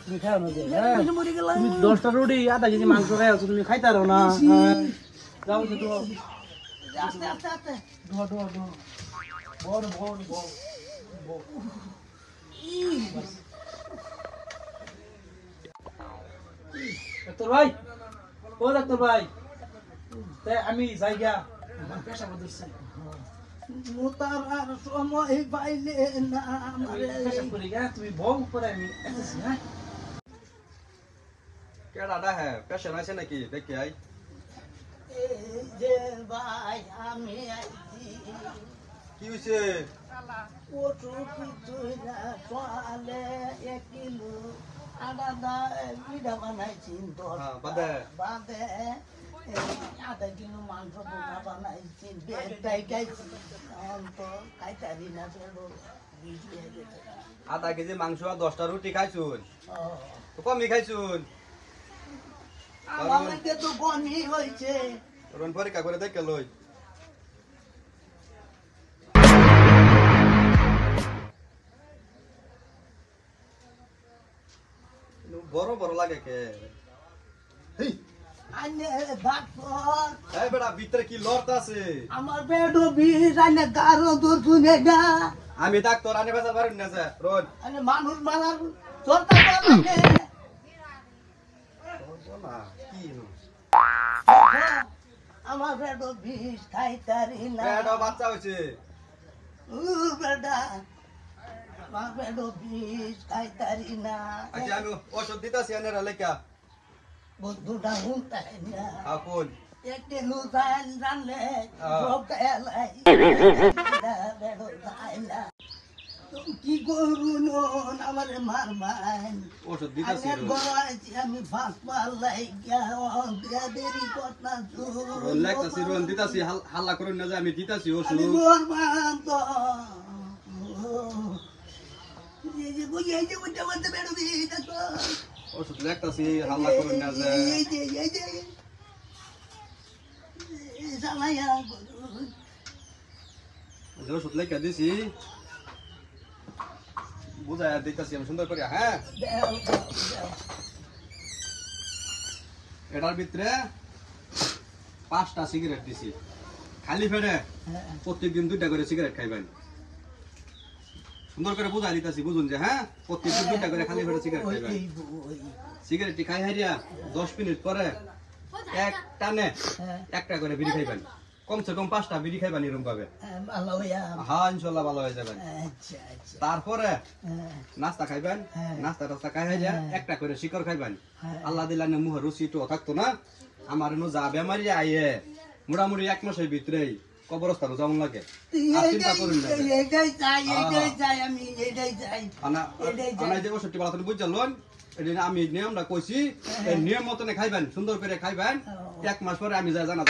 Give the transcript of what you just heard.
তুমি খাও না তুমি 10টা রুটি আধা কেজি মাংস খাই আছো তুমি খাইতে পারো না যাও তো আস্তে আস্তে আস্তে বড় ডাক্তার ভাই ও ডাক্তার ভাই আমি যাই গা আমার পেশা বদলছে মোতার আর সময় পাইলে না পেশা করে গা তুমি বউ করে আমি হ্যাঁ কেডাটা হ্যাঁ পেশেন্ট আছে নাকি দেখি আই এই যে ভাই আমি আইছি কি হইছে ওটু কিছুই না চলে 1 কিলো আদা পিঠা বানাইছি হ্যাঁ, বাদে? বাদে আধা কিলো মাংস বোনা বানাইছি বেটাই খাইছি তো খাইতারি না চলো আধা কেজি মাংস আর 10টা রুটি খাইছুন ও তো কমই খাইছুন আমাকে তো কমই হয়েছে রন পরীক্ষা করে দেখে লই বড় বড় লাগে কে আনে ডাক্তার এই বেটা ভিতরে কি লড়তা আছে আমার পেটও বিষ আনে কারো তো শুনে না আমি ডাক্তার আনে বাজার পারুন না স্যার রোজ আনে মানুষ মারার চলতে পারে কি আমার পেটও বিষ খাইতারি না বেটা বাচ্চা হইছে বেটা আমার পেটও বিষ খাইতারি না আচ্ছা আমি ওষুধ দিতাছি আনে লেখা বন্ধুটা হুঁতাই না আপন একটি লুতাইন জানলে সবটা এলাই বেড়ো যায় না কি করুন আমার মারবান ওষুধ দিতাছি আমি ফাঁস পাল্লাই দেরি কথা রোন লেখতাছি রোন দিতাছি হাল্লা করুন না যে আমি দিতাছি ওষুধ করবান তো বেড়ো দিয়ে ওষুধ লেখতাছি হাল্লা করুন না যে ওষুধ লেখা দিছি বুঝাই দিতাছি আমি সুন্দর করে হ্যাঁ এটার ভিতরে 5টা সিগারেট দিছি খালি ফেড়ে প্রত্যেকদিন 2টা করে সিগারেট খাইবেন সুন্দর করে বুঝাই দিতাছি বুঝুন যে হ্যাঁ প্রত্যেকদিন 2টা করে খালি ফেড়ে সিগারেট খাইবেন সিগারেটটি খাই হারিয়া 10 মিনিট পরে এক টানে একটা করে বিড়ি খাইবেন কমসে কম 5টা বিড়ি খাইবেন এরকম ভাবে হ্যাঁ ইনশাল্লাহ ভালো হয়ে যাবেন তারপরে নাস্তা খাইবেন নাস্তা খাই হারিয়া একটা করে শিকড় খাইবেন আল্লাহ দিলানে মুহের রুচি তো থাকতো না আমার এনো যা বেমারি আইয়ে মোটামুটি 1 মাসের ভিতরেই কবরস্থানে যেমন লাগে চিন্তা করুন না যে ওষুধটি ভালো বুঝলেন আমি নিয়মটা কইছি এই নিয়ম মতনে খাইবেন সুন্দর করে খাইবেন 1 মাস পরে আমি যা জানা